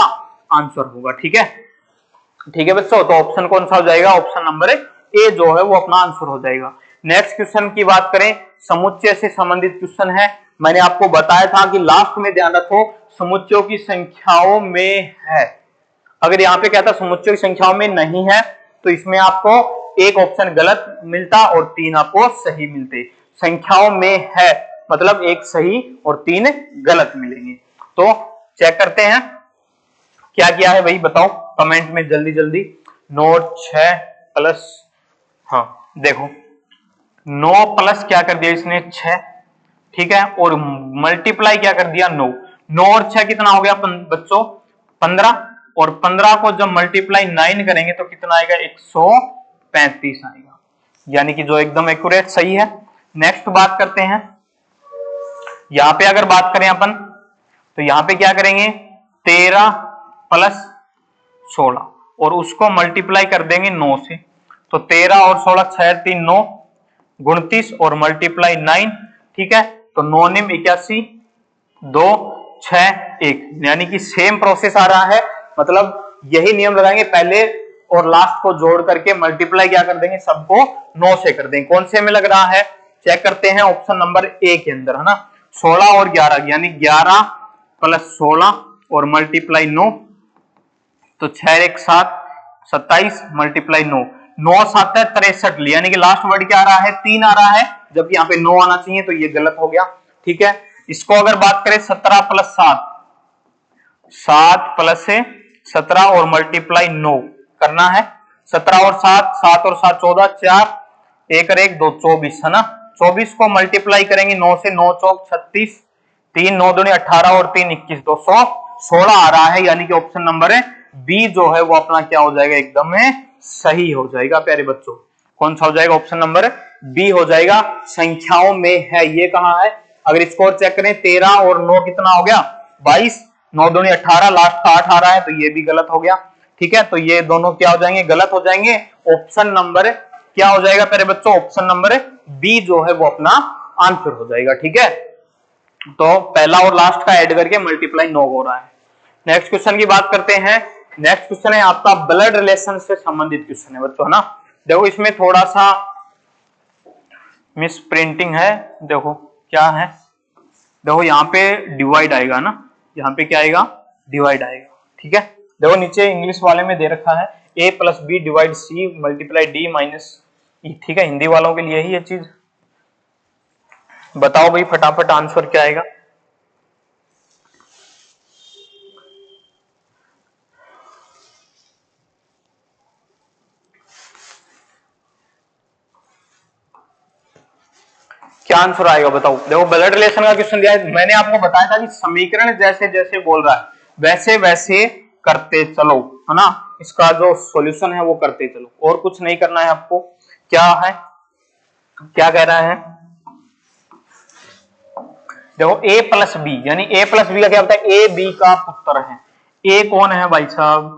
Speaker 1: आंसर होगा। ठीक है, ठीक है बच्चों, तो ऑप्शन कौन सा हो जाएगा? ऑप्शन नंबर ए जो है वो अपना आंसर हो जाएगा। नेक्स्ट क्वेश्चन की बात करें, समुच्चय से संबंधित क्वेश्चन है। मैंने आपको बताया था कि लास्ट में ध्यान रखो समुच्चयों की संख्याओं में है। अगर यहाँ पे कहता समुच्चय की संख्याओं में नहीं है तो इसमें आपको एक ऑप्शन गलत मिलता और 3 आपको सही मिलते। संख्याओं में है मतलब एक सही और 3 गलत मिलेंगे। तो चेक करते हैं क्या किया है भाई, बताओ कमेंट में जल्दी जल्दी। नोट 6 प्लस, हाँ देखो 9 प्लस क्या कर दिया इसने? 6। ठीक है, और मल्टीप्लाई क्या कर दिया? 9। 9 और 6 कितना हो गया बच्चों? 15। और 15 को जब मल्टीप्लाई 9 करेंगे तो कितना आएगा? 135 आएगा, यानी कि जो एकदम एक्यूरेट सही है। नेक्स्ट बात करते हैं, यहां पे अगर बात करें अपन तो यहां पे क्या करेंगे? 13 प्लस 16 और उसको मल्टीप्लाई कर देंगे 9 से, तो 13 और 16 6 3 9 29 और मल्टीप्लाई 9। ठीक है, तो 9 निम 81 2 6 1, यानी कि सेम प्रोसेस आ रहा है। मतलब यही नियम लगाएंगे, पहले और लास्ट को जोड़ करके मल्टीप्लाई क्या कर देंगे? सबको 9 से कर देंगे। कौन से में लग रहा है? चेक करते हैं ऑप्शन नंबर ए के अंदर, है ना। 16 और 11 यानी 11 प्लस 16 और मल्टीप्लाई 9, तो 6 1 7 27 मल्टीप्लाई 9, 9 7 है 63, यानी कि लास्ट वर्ड क्या आ रहा है? 3 आ रहा है, जबकि यहाँ पे 9 आना चाहिए, तो ये गलत हो गया। ठीक है, इसको अगर बात करें 17 प्लस 7 7 प्लस 17 और मल्टीप्लाई 9 करना है। 17 और 7, 7 और 7 14, 4 1 और 1 2 24 है ना। 24 को मल्टीप्लाई करेंगे 9 से, 9 चौक 36, 3 9 दूनी 18 और 3 21, 216 आ रहा है। यानी कि ऑप्शन नंबर बी जो है वो अपना क्या हो जाएगा, एकदम सही हो जाएगा प्यारे बच्चों। कौन सा हो जाएगा, ऑप्शन नंबर बी हो जाएगा। संख्याओं में है, ये कहां है, अगर स्कोर चेक करें 13 और 9 कितना हो गया 22, 9 दूनी 18, लास्ट का 8 आ रहा है, तो ये भी गलत हो गया। ठीक है, तो ये दोनों क्या हो जाएंगे, गलत हो जाएंगे। ऑप्शन नंबर क्या हो जाएगा प्यारे बच्चों, ऑप्शन नंबर बी जो है वो अपना आंसर हो जाएगा। ठीक है, तो पहला और लास्ट का ऐड करके मल्टीप्लाई 9 हो रहा है। नेक्स्ट क्वेश्चन की बात करते हैं। नेक्स्ट क्वेश्चन है आपका ब्लड रिलेशन से संबंधित क्वेश्चन है बच्चों, है ना। देखो इसमें थोड़ा सा मिस प्रिंटिंग है। देखो क्या है, देखो यहाँ पे डिवाइड आएगा ना, यहाँ पे क्या आएगा, डिवाइड आएगा। ठीक है, देखो नीचे इंग्लिश वाले में दे रखा है a plus B divide C multiply D minus E. ठीक है, हिंदी वालों के लिए ही ये चीज। बताओ भाई फटाफट आंसर क्या आएगा। क्या आंसर आएगा बताओ। देखो ब्लड रिलेशन का क्वेश्चन दिया है, मैंने आपको बताया था कि समीकरण जैसे जैसे बोल रहा है वैसे वैसे करते चलो, है ना। इसका जो सॉल्यूशन है वो करते चलो, और कुछ नहीं करना है आपको। क्या है, क्या कह रहा है, देखो a प्लस बी, यानी a प्लस बी का क्या होता है, a b का पुत्र है। a कौन है भाई साहब,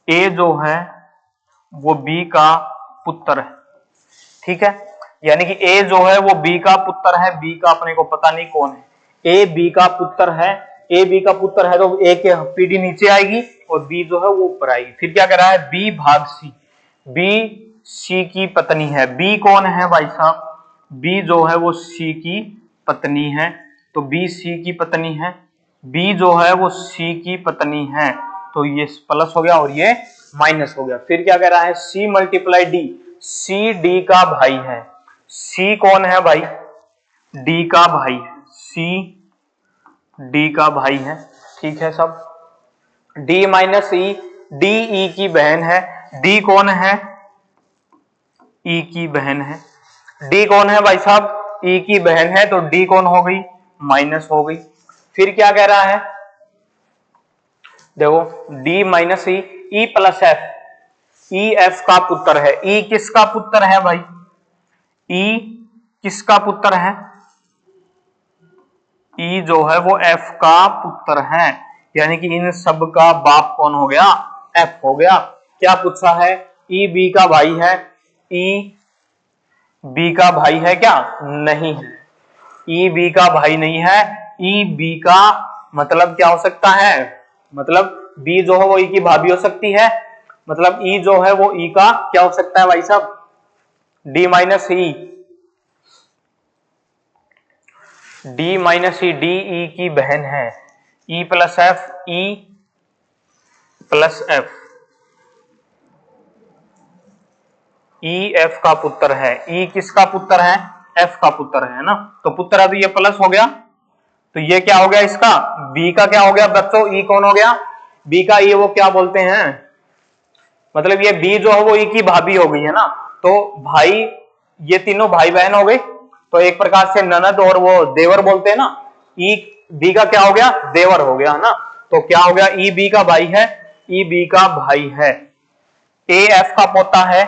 Speaker 1: a जो है वो b का पुत्र है। ठीक है, यानी कि a जो है वो b का पुत्र है, b का अपने को पता नहीं कौन है। a b का पुत्र है, a b का पुत्र है तो a के पीडी नीचे आएगी और b जो है वो ऊपर आएगी। फिर क्या कर रहा है, b भाग c, b c की पत्नी है। b कौन है भाई साहब, b जो है वो c की पत्नी है, तो b c की पत्नी है, b जो है वो c की पत्नी है, तो ये प्लस हो गया और ये माइनस हो गया। फिर क्या कह रहा है, c multiply D, c d का भाई है। c कौन है भाई, d का भाई है, c d का भाई है। ठीक है सब, d माइनस ई, d e की बहन है। d कौन है, e की बहन है। d कौन है भाई साहब, e की बहन है, तो d कौन हो गई, माइनस हो गई। फिर क्या कह रहा है, देखो d माइनस ई, e plus F, E F का पुत्र है। ई किसका पुत्र है भाई, ई किसका पुत्र है, ई जो है वो एफ का पुत्र है, यानी कि इन सब का बाप कौन हो गया, एफ हो गया। क्या पूछा है, ई बी का भाई है, ई बी का भाई है क्या, नहीं है, ई बी का भाई नहीं है। ई बी का मतलब क्या हो सकता है, मतलब बी जो है वो ई की भाभी हो सकती है, मतलब ई जो है वो ई का क्या हो सकता है भाई साहब, डी माइनस ई, डी माइनस ई, डी ई की बहन है। E plus F, E plus F, E F का पुत्र है। ई किसका पुत्र है, एफ का पुत्र है ना, तो पुत्र अभी ये प्लस हो गया, तो ये क्या हो गया इसका, बी का क्या हो गया बच्चों, ई कौन हो गया, बी का ई वो क्या बोलते हैं, मतलब ये बी जो है वो ई की भाभी हो गई है ना, तो भाई ये तीनों भाई बहन हो गए, तो एक प्रकार से ननद और वो देवर बोलते हैं ना। ई बी का क्या हो गया, देवर हो गया ना, तो क्या हो गया, ई बी का भाई है, ई बी का भाई है। ए एफ का पोता है,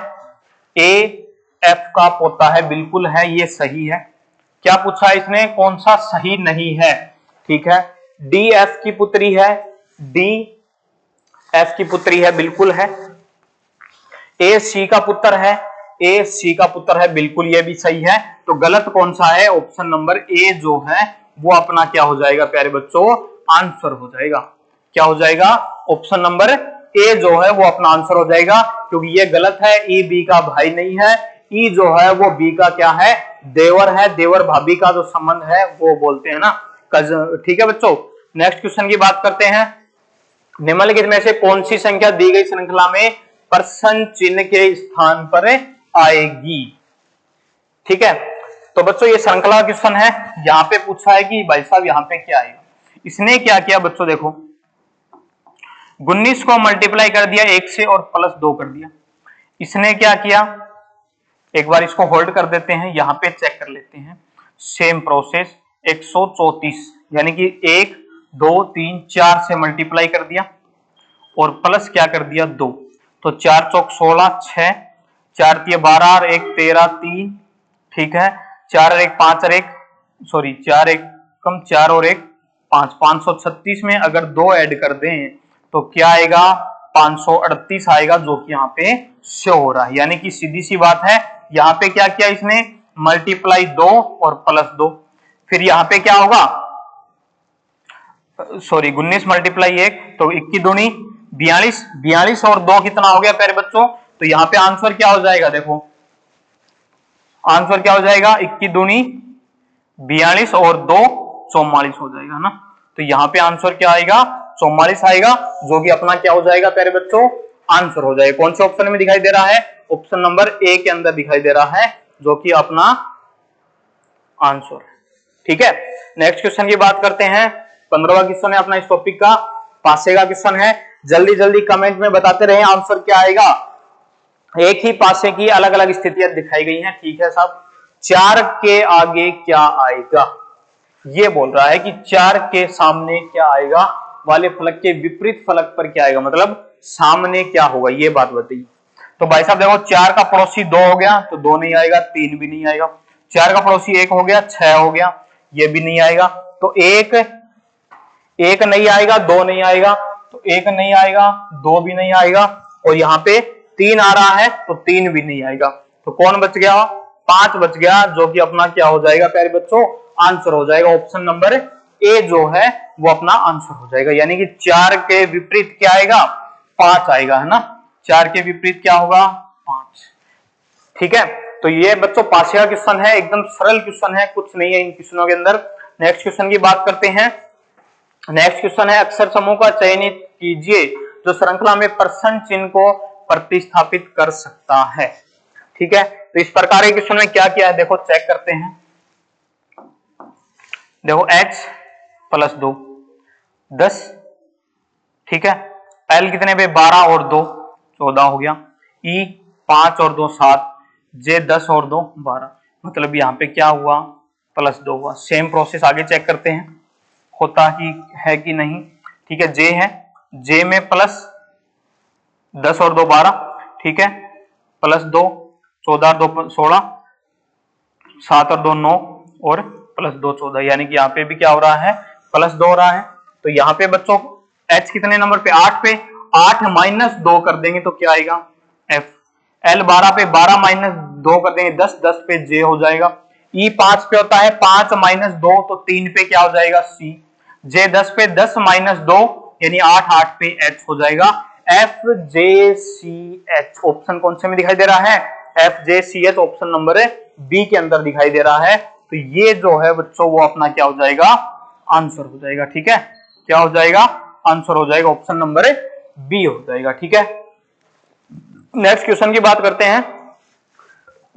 Speaker 1: ए एफ का पोता है, बिल्कुल है, ये सही है। क्या पूछा इसने, कौन सा सही नहीं है, ठीक है। डी एफ की पुत्री है, डी एफ की पुत्री है, बिल्कुल है। ए सी का पुत्र है, ए सी का पुत्र है, बिल्कुल ये भी सही है। तो गलत कौन सा है, ऑप्शन नंबर ए जो है वो अपना क्या हो जाएगा प्यारे बच्चों, आंसर हो जाएगा। क्या हो जाएगा, ऑप्शन नंबर ए जो है वो अपना आंसर हो जाएगा, क्योंकि ये गलत है, ई बी का भाई नहीं है, ई जो है वो बी का क्या है, देवर है, देवर भाभी का जो संबंध है वो बोलते हैं ना कजन। ठीक है बच्चों, नेक्स्ट क्वेश्चन की बात करते हैं। निम्नलिखित में से कौन सी संख्या दी गई श्रृंखला में प्रश्न चिन्ह के स्थान पर आएगी। ठीक है, तो बच्चों ये श्रृंखला क्वेश्चन है, यहाँ पे पूछा है कि भाई साहब यहाँ पे क्या आएगा। इसने क्या किया बच्चों, देखो 19 को मल्टीप्लाई कर दिया 1 से और प्लस 2 कर दिया। इसने क्या किया, एक बार इसको होल्ड कर देते हैं, यहां पे चेक कर लेते हैं। सेम प्रोसेस 134 यानी कि 1 2 3 4 से मल्टीप्लाई कर दिया और प्लस क्या कर दिया 2, तो 4 चौक 16, 6 4 तिये 12 और 1 13 3, ठीक है। 4 और 1 5 और 1 सॉरी 4 1 कम 4 और 1 5, 536 में अगर 2 ऐड कर दें तो क्या आएगा 538 आएगा, जो कि यहाँ पे शो हो रहा है। यानी कि सीधी सी बात है, यहाँ पे क्या किया इसने मल्टीप्लाई 2 और प्लस 2, फिर यहाँ पे क्या होगा सॉरी 19 मल्टीप्लाई 1 तो 21 दूनी 42, 42 और 2 कितना हो गया प्यारे बच्चों, तो यहाँ पे आंसर क्या हो जाएगा, देखो आंसर क्या हो जाएगा 21 दूनी 42 और 2 44 हो जाएगा ना। तो यहाँ पे आंसर क्या आएगा 44 आएगा, जो कि अपना क्या हो जाएगा प्यारे बच्चों आंसर हो जाएगा। कौन से ऑप्शन में दिखाई दे रहा है, ऑप्शन नंबर ए के अंदर दिखाई दे रहा है, जो कि अपना आंसर है। ठीक है, नेक्स्ट क्वेश्चन की बात करते हैं। 15वां क्वेश्चन है अपना इस टॉपिक का, पासे का क्वेश्चन है। जल्दी जल्दी कमेंट में बताते रहे आंसर क्या आएगा। एक ही पासे की अलग अलग स्थितियां दिखाई गई हैं, ठीक है साहब। 4 के आगे क्या आएगा, ये बोल रहा है कि 4 के सामने क्या आएगा, वाले फलक के विपरीत फलक पर क्या आएगा, मतलब सामने क्या होगा, ये बात बताइए। तो भाई साहब देखो 4 का पड़ोसी 2 हो गया तो 2 नहीं आएगा, 3 भी नहीं आएगा। 4 का पड़ोसी 1 हो गया, 6 हो गया, ये भी नहीं आएगा। तो 1 नहीं आएगा, 2 नहीं आएगा, तो 1 नहीं आएगा, 2 भी नहीं आएगा, और यहाँ पे 3 आ रहा है तो 3 भी नहीं आएगा। तो कौन बच गया, 5 बच गया, जो कि अपना क्या हो जाएगा प्यारे बच्चों आंसर हो जाएगा। ऑप्शन नंबर ए जो है वो अपना आंसर हो जाएगा। यानी कि 4 के विपरीत क्या आएगा 5 आएगा, है ना। 4 के विपरीत क्या होगा 5। ठीक है, तो ये बच्चों पासे का क्वेश्चन है, एकदम सरल क्वेश्चन है, कुछ नहीं है इन क्वेश्चनों के अंदर। नेक्स्ट क्वेश्चन की बात करते हैं। नेक्स्ट क्वेश्चन है, अक्षर समूह का चयनित कीजिए जो श्रृंखला में प्रश्न चिन्ह को प्रतिस्थापित कर सकता है। ठीक है, तो इस प्रकार के क्वेश्चन में क्या किया है देखो, चेक करते हैं। देखो h प्लस 2 10, ठीक है। l कितने पे 12 और 2 14 हो गया। e 5 और 2 7, j 10 और 2 12, मतलब यहाँ पे क्या हुआ प्लस 2 हुआ। सेम प्रोसेस आगे चेक करते हैं होता ही है कि नहीं। ठीक है, j है, j में प्लस 10 और 2 12, ठीक है, प्लस 2 14 और 2 16, 7 और 2 9 और प्लस 2 14, यानी कि यहाँ पे भी क्या हो रहा है प्लस 2 हो रहा है। तो यहाँ पे बच्चों h कितने नंबर पे 8 पे, 8 माइनस 2 कर देंगे तो क्या आएगा f। l 12 पे 12 माइनस 2 कर देंगे 10, 10 पे j हो जाएगा। e 5 पे होता है 5 माइनस 2 तो 3 पे क्या हो जाएगा c। j 10 पे 10 माइनस 2 यानी 8, 8 पे h हो जाएगा। f j c h option कौन से में दिखाई दे रहा है, f j c h option number B के अंदर दिखाई दे रहा है। तो ये जो है बच्चों वो अपना क्या हो जाएगा आंसर हो जाएगा। ठीक है, क्या हो जाएगा आंसर हो जाएगा, ऑप्शन नंबर बी हो जाएगा। ठीक है, नेक्स्ट क्वेश्चन की बात करते हैं।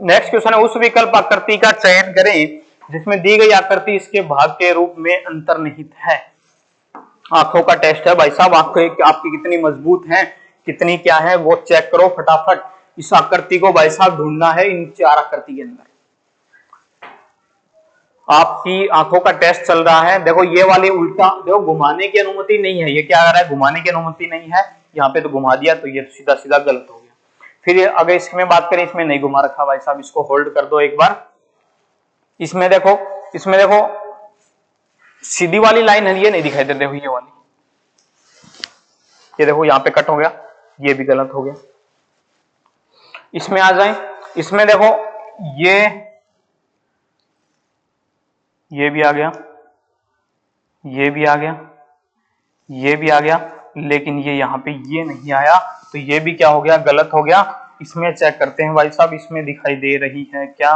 Speaker 1: नेक्स्ट क्वेश्चन है, उस विकल्प आकृति का चयन करें जिसमें दी गई आकृति इसके भाग के रूप में अंतर्निहित है। आंखों का टेस्ट है भाई साहब, आंखें आपकी कितनी मजबूत हैं, कितनी क्या है वो चेक करो फटाफट। इस आकृति को भाई साहब ढूंढना है इन 4 आकृति के अंदर। आपकी आंखों का टेस्ट चल रहा है। देखो ये वाली उल्टा, देखो घुमाने की अनुमति नहीं है, ये क्या कर रहा है घुमाने की अनुमति नहीं है, यहाँ पे तो घुमा दिया तो ये सीधा सीधा गलत हो गया। फिर अगर इसमें बात करें, इसमें नहीं घुमा रखा भाई साहब, इसको होल्ड कर दो एक बार। इसमें देखो, इसमें देखो सीधी वाली लाइन है, ये नहीं दिखाई दे रही, देखो ये वाली, ये देखो यहाँ पे कट हो गया, ये भी गलत हो गया। इसमें आ जाए, इसमें देखो ये भी आ गया, ये भी आ गया, ये भी आ गया, लेकिन ये यहाँ पे ये नहीं आया, तो ये भी क्या हो गया गलत हो गया। इसमें चेक करते हैं भाई साहब, इसमें दिखाई दे रही है क्या,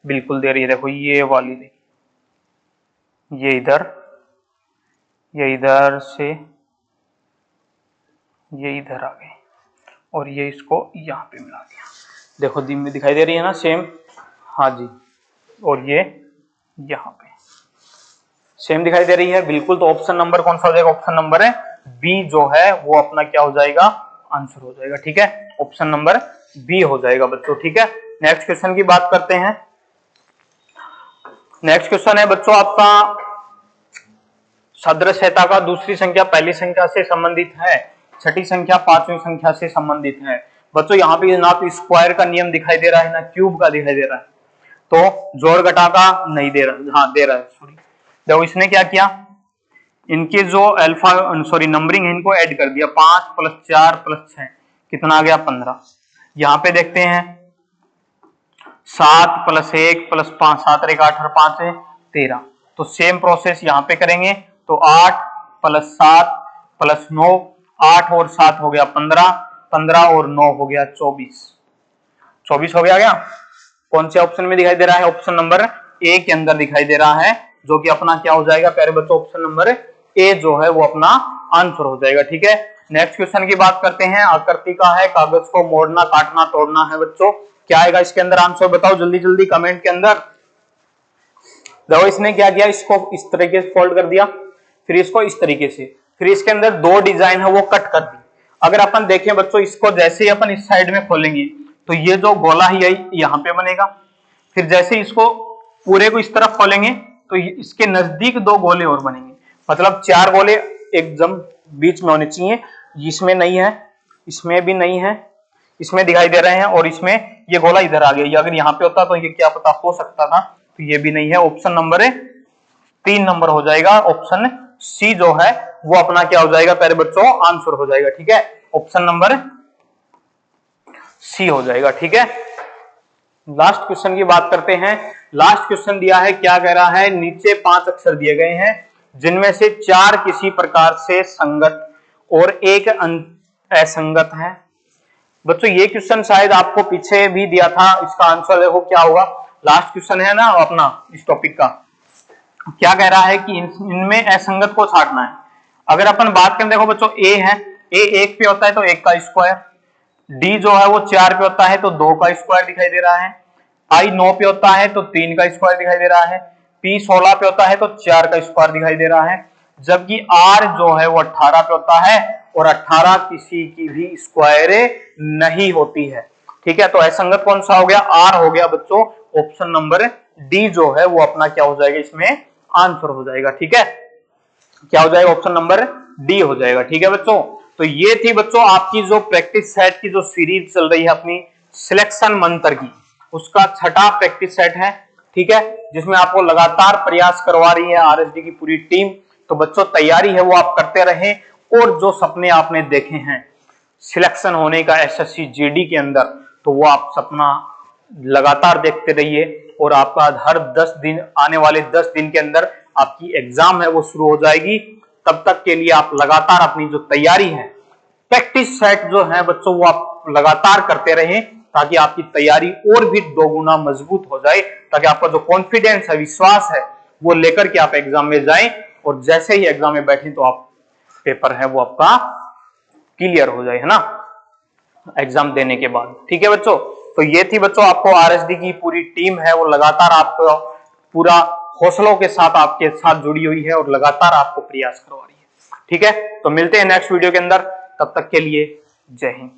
Speaker 1: बिल्कुल दे रही है। देखो ये वाली देखिए, ये इधर से ये इधर आ गए और ये इसको यहाँ पे मिला दिया। देखो दिन में दिखाई दे रही है ना सेम, हाँ जी, और ये यहाँ पे सेम दिखाई दे रही है बिल्कुल। तो ऑप्शन नंबर कौन सा हो जाएगा, ऑप्शन नंबर है बी जो है वो अपना क्या हो जाएगा, आंसर हो जाएगा। ठीक है, ऑप्शन नंबर बी हो जाएगा बच्चों। ठीक है, नेक्स्ट क्वेश्चन की बात करते हैं। नेक्स्ट क्वेश्चन है बच्चों आपका, सदृशता का दूसरी संख्या पहली संख्या से संबंधित है, छठी संख्या पांचवी संख्या से संबंधित है। बच्चों यहाँ पे ना तो स्क्वायर का नियम दिखाई दे रहा है ना क्यूब का दिखाई दे रहा है, तो जोड़ घटा का नहीं दे रहा, हाँ दे रहा है, सॉरी। देखो इसने क्या किया, इनके जो अल्फा सॉरी नंबरिंग है इनको ऐड कर दिया, 5 + 4 + 6 कितना आ गया, 15। यहाँ पे देखते हैं 7 + 1 + 5, 7 × 1 = 8 और 5 है 13। तो सेम प्रोसेस यहाँ पे करेंगे, तो 8 + 7 + 9, 8 और 7 हो गया 15, 15 और 9 हो गया 24, 24 हो गया। कौन से ऑप्शन में दिखाई दे रहा है, ऑप्शन नंबर ए के अंदर दिखाई दे रहा है, जो कि अपना क्या हो जाएगा प्यारे बच्चों, ऑप्शन नंबर ए जो है वो अपना आंसर हो जाएगा। ठीक है, नेक्स्ट क्वेश्चन की बात करते हैं। आकृति का है, कागज को मोड़ना काटना तोड़ना है बच्चों, क्या आएगा इसके अंदर आंसर, बताओ जल्दी जल्दी कमेंट के अंदर। देखो इसने क्या किया, इसको इस तरीके से फोल्ड कर दिया, फिर इसको इस तरीके से, फिर इसके अंदर दो डिजाइन है वो कट कर दी। अगर अपन देखें बच्चों, इसको जैसे ही अपन इस साइड में खोलेंगे तो ये जो गोला ही यहाँ पे बनेगा, फिर जैसे इसको पूरे को इस तरफ खोलेंगे तो इसके नजदीक दो गोले और बनेंगे, मतलब 4 गोले एकदम बीच में होने चाहिए। इसमें नहीं है, इसमें भी नहीं है, इसमें दिखाई दे रहे हैं, और इसमें ये गोला इधर आ गया। ये अगर यहाँ पे होता तो ये क्या पता हो सकता था, तो ये भी नहीं है। ऑप्शन नंबर 3 नंबर हो जाएगा, ऑप्शन सी जो है वो अपना क्या हो जाएगा प्यारे बच्चों, आंसर हो जाएगा। ठीक है, ऑप्शन नंबर सी हो जाएगा। ठीक है, लास्ट क्वेश्चन की बात करते हैं। लास्ट क्वेश्चन दिया है, क्या कह रहा है, नीचे 5 अक्षर दिए गए हैं जिनमें से 4 किसी प्रकार से संगत और एक असंगत है। बच्चों ये क्वेश्चन शायद आपको पीछे भी दिया था, इसका आंसर देखो क्या होगा। लास्ट क्वेश्चन है ना अपना इस टॉपिक का, क्या कह रहा है कि इनमें असंगत को छांटना है। अगर अपन बात करें, देखो बच्चों ए है, ए 1 पे होता है तो 1 का स्क्वायर, डी जो है वो 4 पे होता है तो 2 का स्क्वायर दिखाई दे रहा है, आई 9 पे होता है तो 3 का स्क्वायर दिखाई दे रहा है, पी 16 पे होता है तो 4 का स्क्वायर दिखाई दे रहा है, जबकि आर जो है वो 18 पे होता है और 18 किसी की भी स्क्वायर नहीं होती है। ठीक है, तो असंगत कौन सा हो गया, आर हो गया बच्चों। ऑप्शन नंबर डी जो है वो अपना क्या हो जाएगा, इसमें आंसर हो जाएगा। ठीक है, क्या हो जाएगा, ऑप्शन नंबर डी हो जाएगा। ठीक है बच्चों, तो ये थी बच्चों आपकी जो प्रैक्टिस सेट की जो सीरीज चल रही है अपनी सिलेक्शन मंत्र की, उसका छठा प्रैक्टिस सेट है। ठीक है, जिसमें आपको लगातार प्रयास करवा रही है आरएसडी की पूरी टीम। तो बच्चों तैयारी है वो आप करते रहें, और जो सपने आपने देखे हैं सिलेक्शन होने का एसएससी जीडी के अंदर, तो वो आप सपना लगातार देखते रहिए, और आपका हर 10 दिन, आने वाले 10 दिन के अंदर आपकी एग्जाम है वो शुरू हो जाएगी। तब तक के लिए आप लगातार अपनी जो तैयारी है, प्रैक्टिस सेट जो है बच्चों वो आप लगातार करते रहें, ताकि आपकी तैयारी और भी 2 गुना मजबूत हो जाए, ताकि आपका जो कॉन्फिडेंस है, विश्वास है, वो लेकर के आप एग्जाम में जाएं, और जैसे ही एग्जाम में बैठे तो आप पेपर है वो आपका क्लियर हो जाए, है ना, एग्जाम देने के बाद। ठीक है बच्चों, तो ये थी बच्चों आपको आरएसडी की पूरी टीम है वो लगातार आपको पूरा हौसलों के साथ आपके साथ जुड़ी हुई है, और लगातार आपको प्रयास करवा रही है। ठीक है, तो मिलते हैं नेक्स्ट वीडियो के अंदर, तब तक के लिए जय हिंद।